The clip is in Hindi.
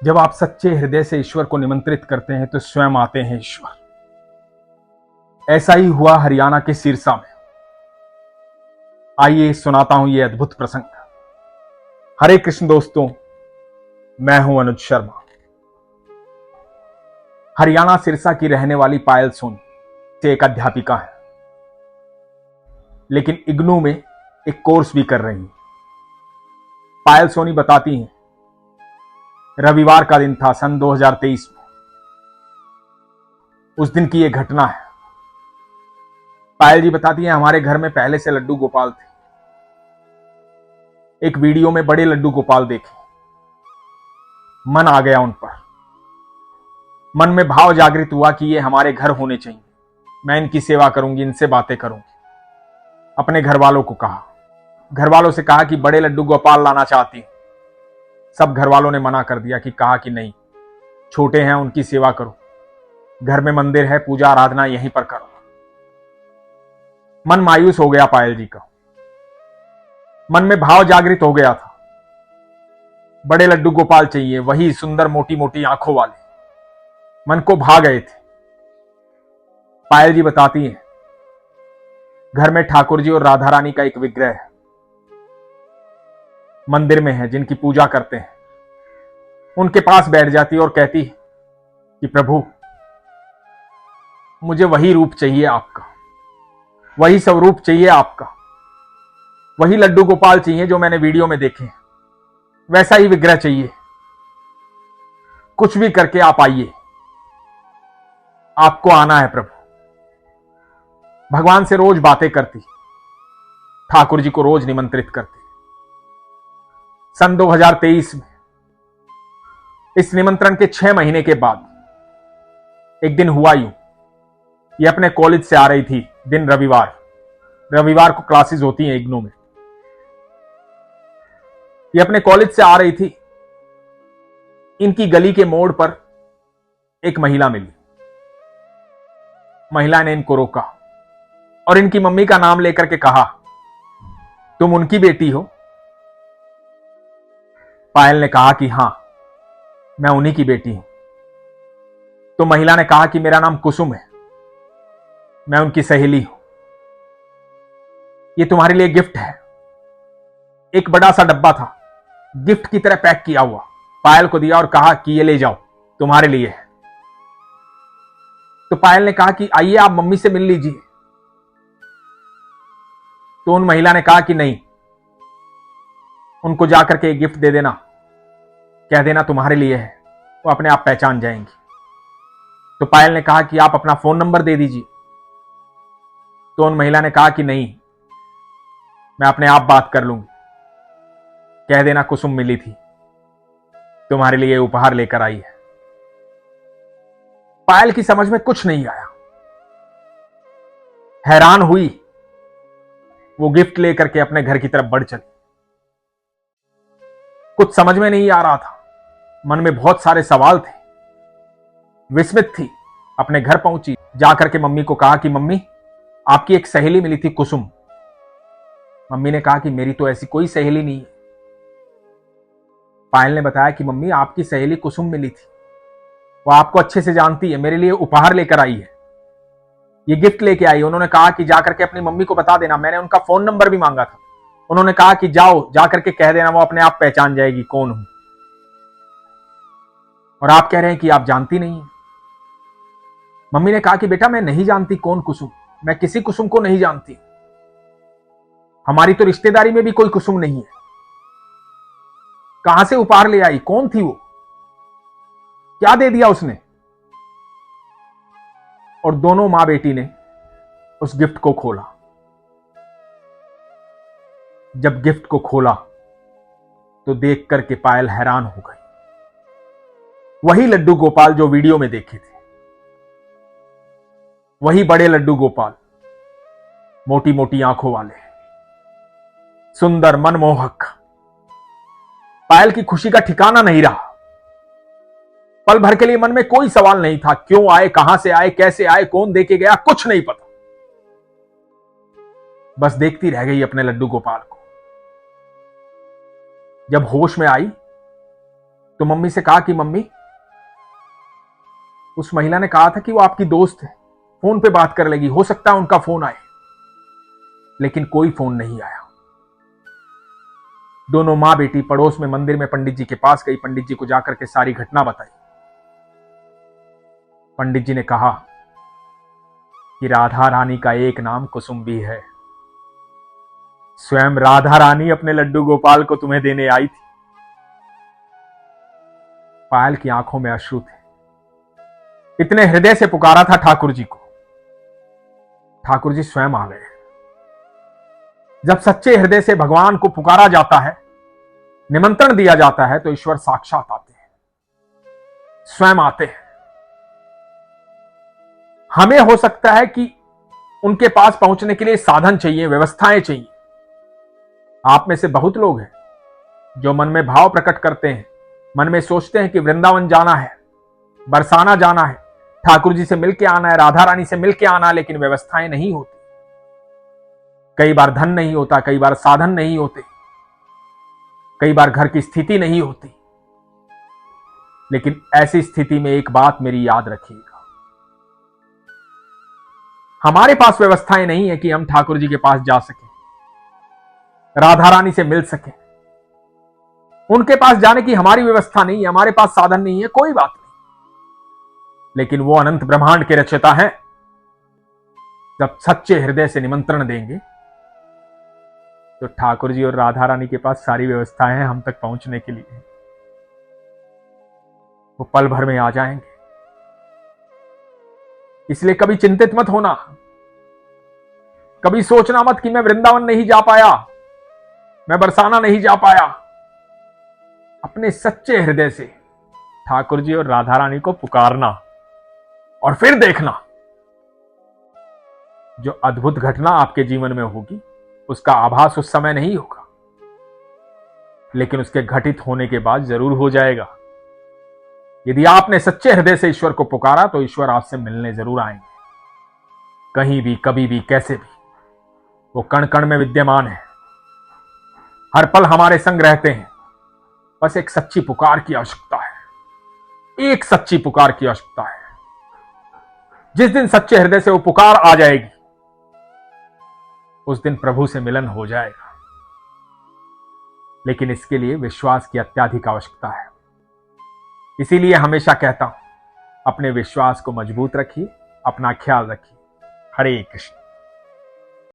जब आप सच्चे हृदय से ईश्वर को निमंत्रित करते हैं तो स्वयं आते हैं ईश्वर। ऐसा ही हुआ हरियाणा के सिरसा में। आइए सुनाता हूं यह अद्भुत प्रसंग। हरे कृष्ण दोस्तों, मैं हूं अनुज शर्मा। हरियाणा सिरसा की रहने वाली पायल सोनी से एक अध्यापिका है, लेकिन इग्नू में एक कोर्स भी कर रही है। पायल सोनी बताती हैं, रविवार का दिन था सन 2023 में। उस दिन की यह घटना है। पायल जी बताती हैं, हमारे घर में पहले से लड्डू गोपाल थे। एक वीडियो में बड़े लड्डू गोपाल देखे, मन आ गया उन पर। मन में भाव जागृत हुआ कि ये हमारे घर होने चाहिए। मैं इनकी सेवा करूंगी, इनसे बातें करूंगी। अपने घर वालों को कहा, घर वालों से कहा कि बड़े लड्डू गोपाल लाना चाहती हूं। सब घर वालों ने मना कर दिया, कि कहा कि नहीं, छोटे हैं, उनकी सेवा करो। घर में मंदिर है, पूजा आराधना यहीं पर करो। मन मायूस हो गया पायल जी का। मन में भाव जागृत हो गया था, बड़े लड्डू गोपाल चाहिए, वही सुंदर मोटी मोटी आंखों वाले। मन को भा गए थे। पायल जी बताती हैं, घर में ठाकुर जी और राधा रानी का एक विग्रह है, मंदिर में है, जिनकी पूजा करते हैं। उनके पास बैठ जाती और कहती कि प्रभु, मुझे वही रूप चाहिए आपका, वही स्वरूप चाहिए आपका, वही लड्डू गोपाल चाहिए जो मैंने वीडियो में देखे हैं, वैसा ही विग्रह चाहिए। कुछ भी करके आप आइए, आपको आना है प्रभु। भगवान से रोज बातें करती, ठाकुर जी को रोज निमंत्रित करती। सन 2023 में इस निमंत्रण के 6 महीने के बाद एक दिन हुआ यूं। ये अपने कॉलेज से आ रही थी, दिन रविवार को क्लासेस होती हैं इग्नू में। ये अपने कॉलेज से आ रही थी। इनकी गली के मोड़ पर एक महिला मिली। महिला ने इनको रोका और इनकी मम्मी का नाम लेकर के कहा, तुम उनकी बेटी हो? पायल ने कहा कि हां, मैं उन्हीं की बेटी हूं। तो महिला ने कहा कि मेरा नाम कुसुम है, मैं उनकी सहेली हूं। ये तुम्हारे लिए गिफ्ट है। एक बड़ा सा डब्बा था, गिफ्ट की तरह पैक किया हुआ, पायल को दिया और कहा कि ये ले जाओ, तुम्हारे लिए है। तो पायल ने कहा कि आइए आप मम्मी से मिल लीजिए। तो उन महिला ने कहा कि नहीं, उनको जाकर के गिफ्ट दे देना, कह देना तुम्हारे लिए है, वो अपने आप पहचान जाएंगी। तो पायल ने कहा कि आप अपना फोन नंबर दे दीजिए। तो उन महिला ने कहा कि नहीं, मैं अपने आप बात कर लूंगी, कह देना कुसुम मिली थी, तुम्हारे लिए उपहार लेकर आई है। पायल की समझ में कुछ नहीं आया, हैरान हुई। वो गिफ्ट लेकर के अपने घर की तरफ बढ़ चली। कुछ समझ में नहीं आ रहा था, मन में बहुत सारे सवाल थे। विस्मित थी। अपने घर पहुंची, जाकर के मम्मी को कहा कि मम्मी, आपकी एक सहेली मिली थी कुसुम। मम्मी ने कहा कि मेरी तो ऐसी कोई सहेली नहीं है। पायल ने बताया कि मम्मी, आपकी सहेली कुसुम मिली थी, वो आपको अच्छे से जानती है, मेरे लिए उपहार लेकर आई है, ये गिफ्ट लेके आई। उन्होंने कहा कि जाकर के अपनी मम्मी को बता देना, मैंने उनका फोन नंबर भी मांगा था। उन्होंने कहा कि जाओ, जाकर के कह देना, वो अपने आप पहचान जाएगी कौन हूं। और आप कह रहे हैं कि आप जानती नहीं है। मम्मी ने कहा कि बेटा, मैं नहीं जानती कौन कुसुम, मैं किसी कुसुम को नहीं जानती। हमारी तो रिश्तेदारी में भी कोई कुसुम नहीं है। कहां से उपहार ले आई, कौन थी वो, क्या दे दिया उसने? और दोनों मां बेटी ने उस गिफ्ट को खोला। जब गिफ्ट को खोला तो देख करके पायल हैरान हो गई। वही लड्डू गोपाल जो वीडियो में देखे थे, वही बड़े लड्डू गोपाल, मोटी मोटी आंखों वाले, सुंदर, मनमोहक। पायल की खुशी का ठिकाना नहीं रहा। पल भर के लिए मन में कोई सवाल नहीं था, क्यों आए, कहां से आए, कैसे आए, कौन देके गया, कुछ नहीं पता। बस देखती रह गई अपने लड्डू गोपाल को। जब होश में आई तो मम्मी से कहा कि मम्मी, उस महिला ने कहा था कि वो आपकी दोस्त है, फोन पे बात कर लेगी, हो सकता है उनका फोन आए। लेकिन कोई फोन नहीं आया। दोनों मां बेटी पड़ोस में मंदिर में पंडित जी के पास गई, पंडित जी को जाकर के सारी घटना बताई। पंडित जी ने कहा कि राधा रानी का एक नाम कुसुम भी है। स्वयं राधा रानी अपने लड्डू गोपाल को तुम्हें देने आई थी। पायल की आंखों में अश्रु थे। इतने हृदय से पुकारा था ठाकुर जी को। ठाकुर जी स्वयं आ गए। जब सच्चे हृदय से भगवान को पुकारा जाता है, निमंत्रण दिया जाता है, तो ईश्वर साक्षात आते हैं, स्वयं आते हैं। हमें हो सकता है कि उनके पास पहुंचने के लिए साधन चाहिए, व्यवस्थाएं चाहिए। आप में से बहुत लोग हैं जो मन में भाव प्रकट करते हैं, मन में सोचते हैं कि वृंदावन जाना है, बरसाना जाना है, ठाकुर जी से मिलके आना है, राधा रानी से मिलके आना है, लेकिन व्यवस्थाएं नहीं होती। कई बार धन नहीं होता, कई बार साधन नहीं होते, कई बार घर की स्थिति नहीं होती। लेकिन ऐसी स्थिति में एक बात मेरी याद रखिएगा, हमारे पास व्यवस्थाएं नहीं है कि हम ठाकुर जी के पास जा सकें, राधा रानी से मिल सकें। उनके पास जाने की हमारी व्यवस्था नहीं है, हमारे पास साधन नहीं है, कोई बात नहीं। लेकिन वो अनंत ब्रह्मांड के रचयिता हैं। जब सच्चे हृदय से निमंत्रण देंगे तो ठाकुर जी और राधा रानी के पास सारी व्यवस्थाएं हैं हम तक पहुंचने के लिए। वो पल भर में आ जाएंगे। इसलिए कभी चिंतित मत होना, कभी सोचना मत कि मैं वृंदावन नहीं जा पाया, मैं बरसाना नहीं जा पाया। अपने सच्चे हृदय से ठाकुर जी और राधा रानी को पुकारना और फिर देखना जो अद्भुत घटना आपके जीवन में होगी, उसका आभास उस समय नहीं होगा, लेकिन उसके घटित होने के बाद जरूर हो जाएगा। यदि आपने सच्चे हृदय से ईश्वर को पुकारा तो ईश्वर आपसे मिलने जरूर आएंगे, कहीं भी, कभी भी, कैसे भी। वो कण कण में विद्यमान है, हर पल हमारे संग रहते हैं। बस एक सच्ची पुकार की आवश्यकता है, एक सच्ची पुकार की आवश्यकता है। जिस दिन सच्चे हृदय से वो पुकार आ जाएगी, उस दिन प्रभु से मिलन हो जाएगा। लेकिन इसके लिए विश्वास की अत्याधिक आवश्यकता है। इसीलिए हमेशा कहता हूं, अपने विश्वास को मजबूत रखिए, अपना ख्याल रखिए। हरे कृष्ण।